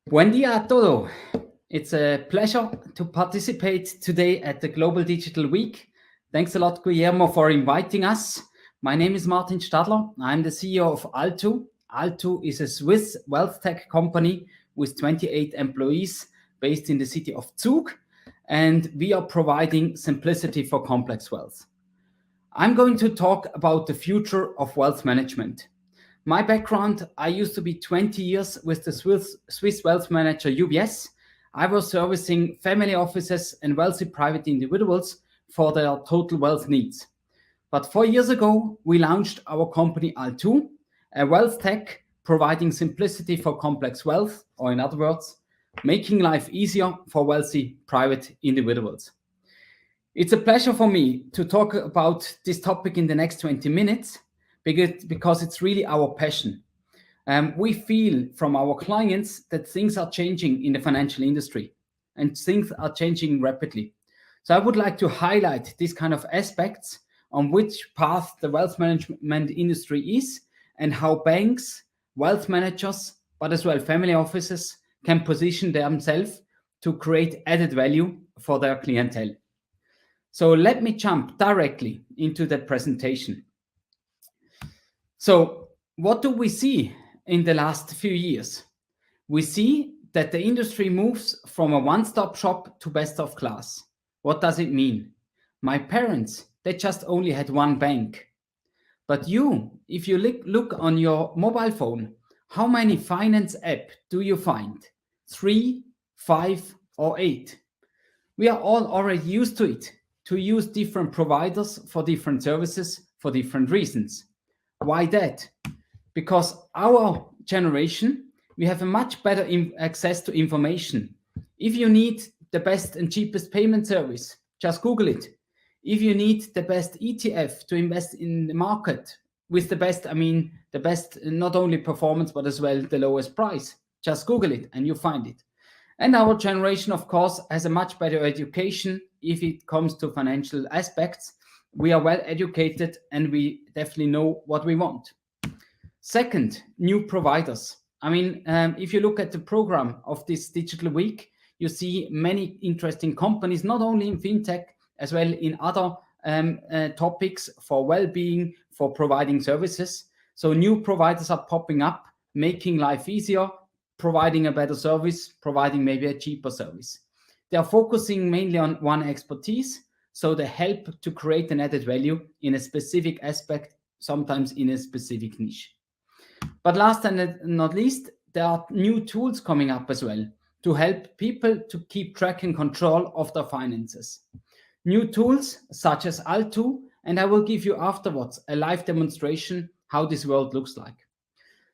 Buen día a todo. It's a pleasure to participate today at the Global Digital Week. Thanks a lot, Guillermo, for inviting us. My name is Martín Stadler. I'm the CEO of Altoo. Altoo is a Swiss wealth tech company with 28 employees based in the city of Zug, and we are providing simplicity for complex wealth. I'm going to talk about the future of wealth management. My background, I used to be 20 years with the Swiss wealth manager UBS. I was servicing family offices and wealthy private individuals for their total wealth needs. But 4 years ago, we launched our company Altoo, a wealth tech providing simplicity for complex wealth, or in other words, making life easier for wealthy private individuals. It's a pleasure for me to talk about this topic in the next 20 minutes because it's really our passion. We feel from our clients that things are changing in the financial industry and things are changing rapidly. So I would like to highlight these kind of aspects on which path the wealth management industry is and how banks, wealth managers, but as well family offices can position themselves to create added value for their clientele. So let me jump directly into the presentation. So what do we see in the last few years? We see that the industry moves from a one-stop shop to best of class. What does it mean? My parents, they just only had one bank. But if you look on your mobile phone, how many finance apps do you find? 3, 5, or 8? We are all already used to it, to use different providers for different services for different reasons. Why that? Because our generation, we have a much better access to information. If you need the best and cheapest payment service, just Google it. If you need the best ETF to invest in the market with the best, the best not only performance, but as well the lowest price, just Google it and you find it. And our generation, of course, has a much better education if it comes to financial aspects. We are well educated and we definitely know what we want. Second, new providers. If you look at the program of this digital week, you see many interesting companies, not only in fintech, as well in other topics for well-being, for providing services. So new providers are popping up, making life easier, providing a better service, providing maybe a cheaper service. They are focusing mainly on one expertise, so they help to create an added value in a specific aspect, sometimes in a specific niche. But last and not least, there are new tools coming up as well to help people to keep track and control of their finances. New tools such as Altoo, and I will give you afterwards a live demonstration how this world looks like.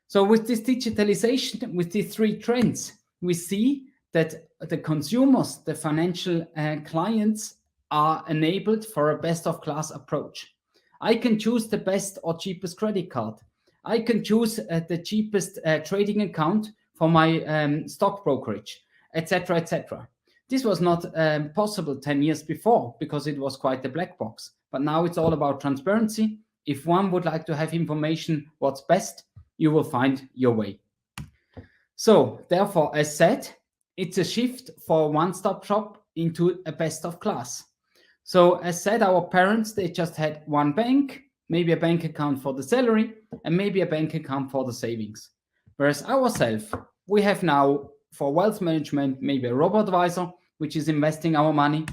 So with this digitalization, with these three trends, we see that the consumers, the financial clients are enabled for a best of class approach. I can choose the best or cheapest credit card. I can choose the cheapest trading account for my stock brokerage, etc., etc. This was not possible 10 years before because it was quite a black box. But now it's all about transparency. If one would like to have information what's best, you will find your way. So therefore, as said, it's a shift for a one-stop shop into a best of class. So as said, our parents, they just had one bank, maybe a bank account for the salary, and maybe a bank account for the savings. Whereas ourselves, we have now for wealth management, maybe a robo-advisor, which is investing our money.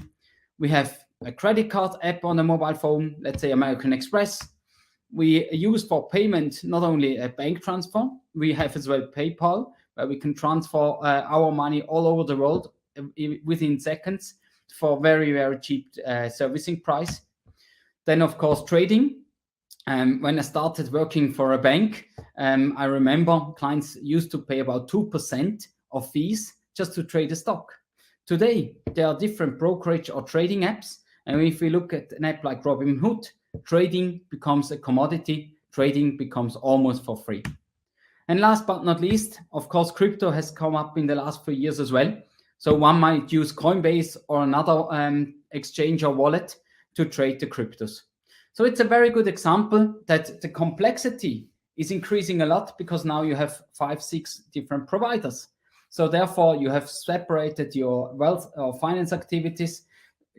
We have a credit card app on a mobile phone, let's say American Express. We use for payment not only a bank transfer, we have as well PayPal, where we can transfer our money all over the world within seconds for very, very cheap servicing price. Then, of course, trading. When I started working for a bank, I remember clients used to pay about 2% of fees just to trade a stock. Today, there are different brokerage or trading apps. And if we look at an app like Robinhood, trading becomes a commodity. Trading becomes almost for free. And last but not least, of course, crypto has come up in the last few years as well. So one might use Coinbase or another exchange or wallet to trade the cryptos. So it's a very good example that the complexity is increasing a lot because now you have 5, 6 different providers. So therefore, you have separated your wealth or finance activities.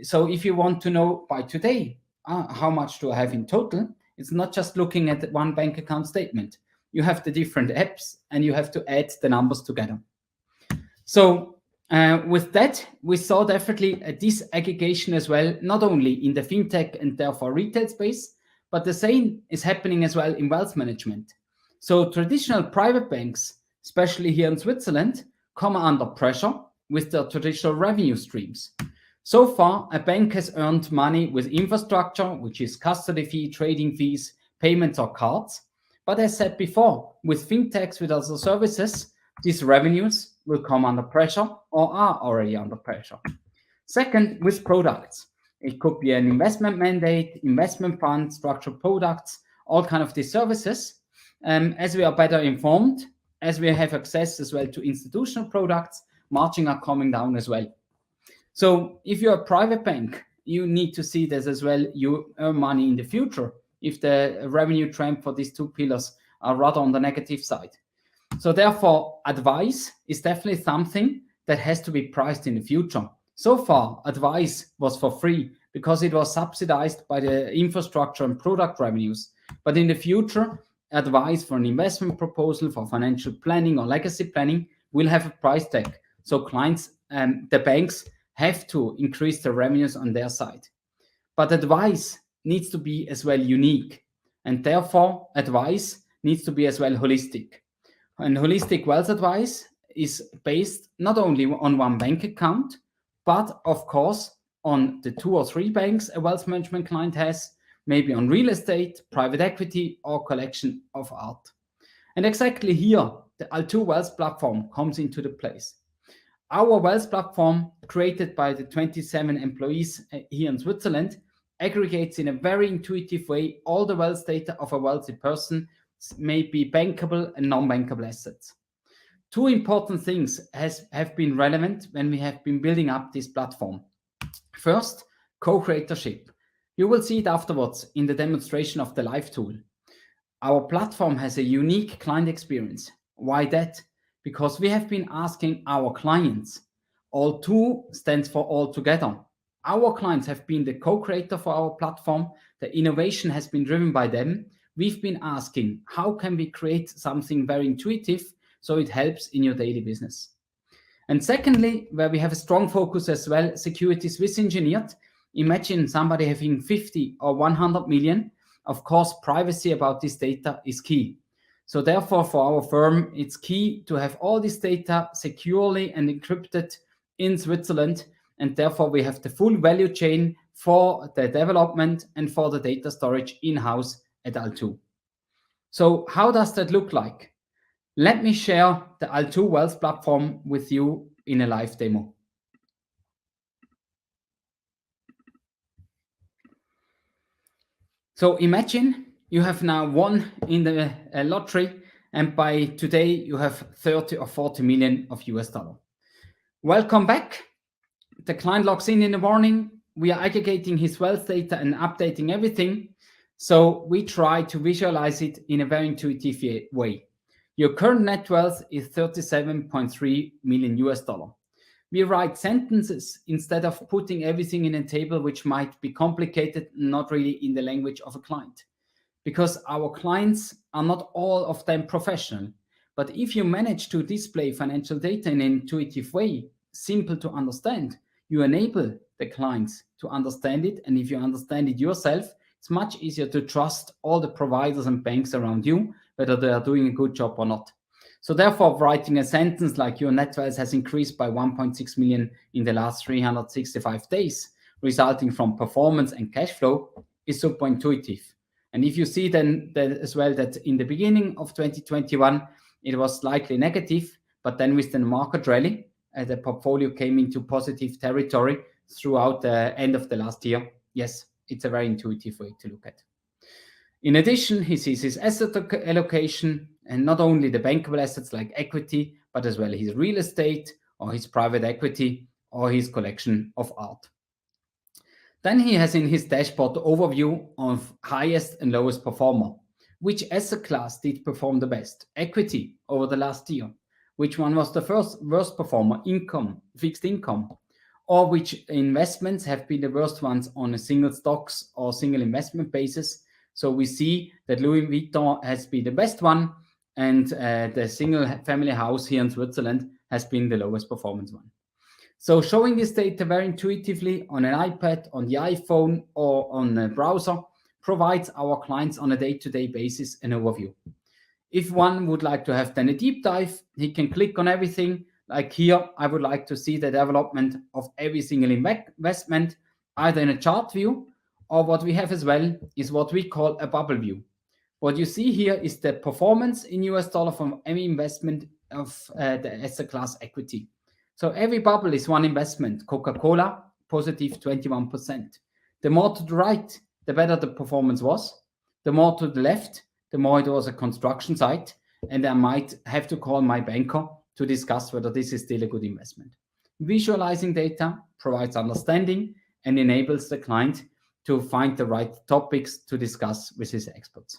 So if you want to know by today, how much do I have in total? It's not just looking at one bank account statement. You have the different apps and you have to add the numbers together. So with that, we saw definitely a disaggregation as well, not only in the fintech and therefore retail space, but the same is happening as well in wealth management. So traditional private banks, especially here in Switzerland, come under pressure with their traditional revenue streams. So far, a bank has earned money with infrastructure, which is custody fee, trading fees, payments, or cards. But as said before, with fintechs, with other services, these revenues will come under pressure or are already under pressure. Second, with products. It could be an investment mandate, investment fund, structured products, all kind of these services. As we are better informed, as we have access as well to institutional products, margins are coming down as well. So if you're a private bank, you need to see this as well. You earn money in the future if the revenue trend for these two pillars are rather on the negative side. So therefore, advice is definitely something that has to be priced in the future. So far, advice was for free because it was subsidized by the infrastructure and product revenues. But in the future, advice for an investment proposal, for financial planning or legacy planning will have a price tag. So clients and the banks have to increase the revenues on their side. But advice needs to be as well unique. And therefore, advice needs to be as well holistic. And holistic wealth advice is based not only on one bank account, but of course on the 2 or 3 banks a wealth management client has, maybe on real estate, private equity, or collection of art. And exactly here, the Altoo Wealth Platform comes into the place. Our wealth platform, created by the 27 employees here in Switzerland, aggregates in a very intuitive way all the wealth data of a wealthy person, may be bankable and non-bankable assets. 2 important things have been relevant when we have been building up this platform. First, co-creatorship. You will see it afterwards in the demonstration of the live tool. Our platform has a unique client experience. Why that? Because we have been asking our clients. Altoo stands for all together. Our clients have been the co-creator for our platform. The innovation has been driven by them. We've been asking, how can we create something very intuitive so it helps in your daily business? And secondly, where we have a strong focus as well, security Swiss engineered. Imagine somebody having 50 or 100 million. Of course, privacy about this data is key. So therefore, for our firm, it's key to have all this data securely and encrypted in Switzerland. And therefore, we have the full value chain for the development and for the data storage in-house at Altoo. So how does that look like? Let me share the Altoo Wealth Platform with you in a live demo. So imagine you have now won in the lottery, and by today you have 30 or 40 million of US dollar. Welcome back. The client logs in the morning. We are aggregating his wealth data and updating everything. So we try to visualize it in a very intuitive way. Your current net wealth is 37.3 million US dollar. We write sentences instead of putting everything in a table, which might be complicated, not really in the language of a client. Because our clients are not all of them professional. But if you manage to display financial data in an intuitive way, simple to understand, you enable the clients to understand it. And if you understand it yourself, it's much easier to trust all the providers and banks around you, whether they are doing a good job or not. So therefore, writing a sentence like your net wealth has increased by 1.6 million in the last 365 days, resulting from performance and cash flow, is super intuitive. And if you see then that as well that in the beginning of 2021, it was slightly negative, but then with the market rally, the portfolio came into positive territory throughout the end of the last year. Yes, it's a very intuitive way to look at. In addition, he sees his asset allocation, and not only the bankable assets like equity, but as well his real estate or his private equity or his collection of art. Then he has in his dashboard the overview of highest and lowest performer. Which asset class did perform the best? Equity over the last year. which one was the worst performer, fixed income, or which investments have been the worst ones on a single stocks or single investment basis. So we see that Louis Vuitton has been the best one, and the single family house here in Switzerland has been the lowest performance one. So showing this data very intuitively on an iPad, on the iPhone, or on a browser provides our clients on a day-to-day basis an overview. If one would like to have then a deep dive, he can click on everything. Like here, I would like to see the development of every single investment, either in a chart view, or what we have as well is what we call a bubble view. What you see here is the performance in US dollar from any investment of the asset class equity. So every bubble is one investment. Coca-Cola, positive 21%. The more to the right, the better the performance was. The more to the left, the more it was a construction site. And I might have to call my banker to discuss whether this is still a good investment. Visualizing data provides understanding and enables the client to find the right topics to discuss with his experts.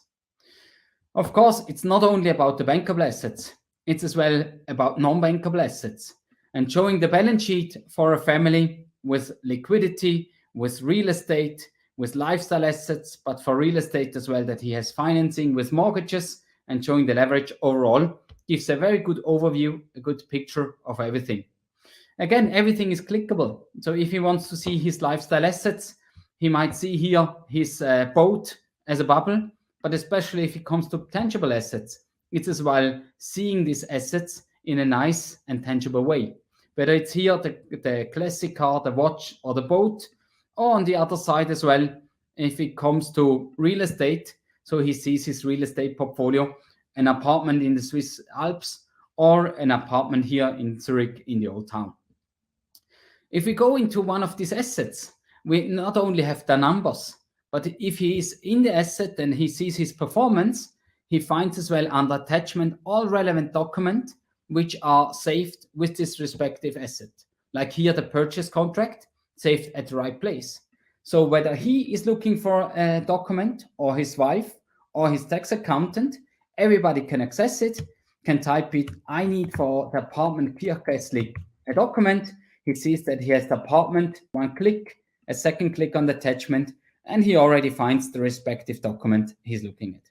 Of course, it's not only about the bankable assets, it's as well about non-bankable assets. And showing the balance sheet for a family with liquidity, with real estate, with lifestyle assets, but for real estate as well, that he has financing with mortgages, and showing the leverage overall gives a very good overview, a good picture of everything. Again, everything is clickable. So if he wants to see his lifestyle assets, he might see here his boat as a bubble, but especially if it comes to tangible assets, it's as well seeing these assets in a nice and tangible way. Whether it's here the classic car, the watch, or the boat, or on the other side as well, if it comes to real estate, so he sees his real estate portfolio, an apartment in the Swiss Alps, or an apartment here in Zurich in the Old Town. If we go into one of these assets, we not only have the numbers, but if he is in the asset and he sees his performance, he finds as well under attachment all relevant documents which are saved with this respective asset. Like here, the purchase contract saved at the right place. So whether he is looking for a document, or his wife, or his tax accountant, everybody can access it, can type it, I need for the apartment Kirchgässli a document. He sees that he has the apartment, one click, a second click on the attachment, and he already finds the respective document he's looking at.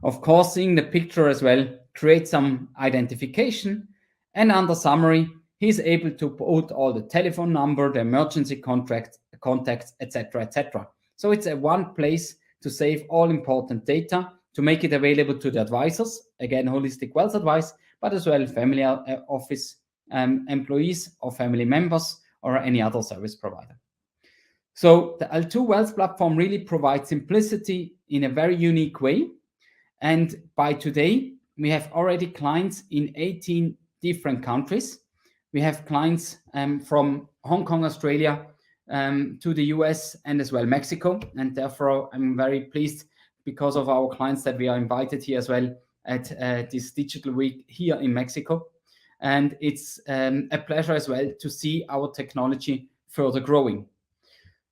Of course, seeing the picture as well creates some identification, and under summary, he's able to put all the telephone number, the emergency contacts, etc., etc. So it's a one place to save all important data, to make it available to the advisors, again, holistic wealth advice, but as well family office employees or family members or any other service provider. So the Altoo Wealth Platform really provides simplicity in a very unique way. And by today, we have already clients in 18 different countries. We have clients from Hong Kong, Australia, to the US, and as well Mexico. And therefore, I'm very pleased because of our clients that we are invited here as well at this digital week here in Mexico. And it's a pleasure as well to see our technology further growing.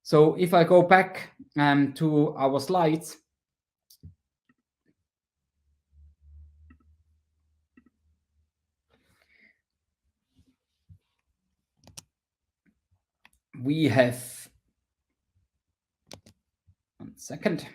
So if I go back to our slides, we have, one second.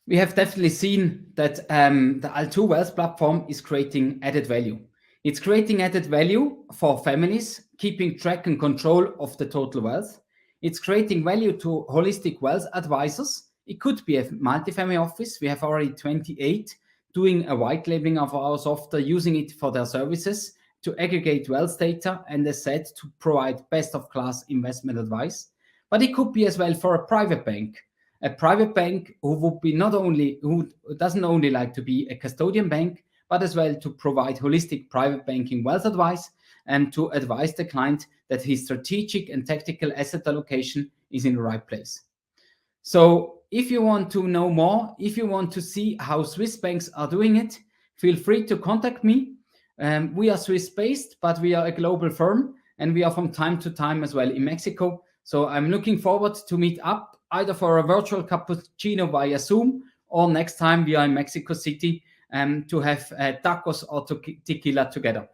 We have definitely seen that the Altoo Wealth Platform is creating added value. It's creating added value for families, keeping track and control of the total wealth. It's creating value to holistic wealth advisors. It could be a multifamily office. We have already 28 doing a white labeling of our software, using it for their services to aggregate wealth data and, as said, to provide best of class investment advice. But it could be as well for a private bank who would be who doesn't only like to be a custodian bank, but as well to provide holistic private banking wealth advice and to advise the client that his strategic and tactical asset allocation is in the right place. So If you want to know more, if you want to see how Swiss banks are doing it, feel free to contact me. We are Swiss based, but we are a global firm, and we are from time to time as well in Mexico. So I'm looking forward to meet up either for a virtual cappuccino via Zoom, or next time we are in Mexico City to have tacos or tequila together.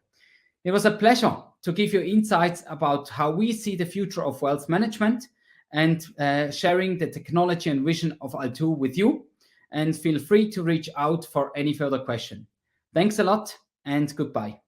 It was a pleasure to give you insights about how we see the future of wealth management, and sharing the technology and vision of Altoo with you. And feel free to reach out for any further question. Thanks a lot, and goodbye.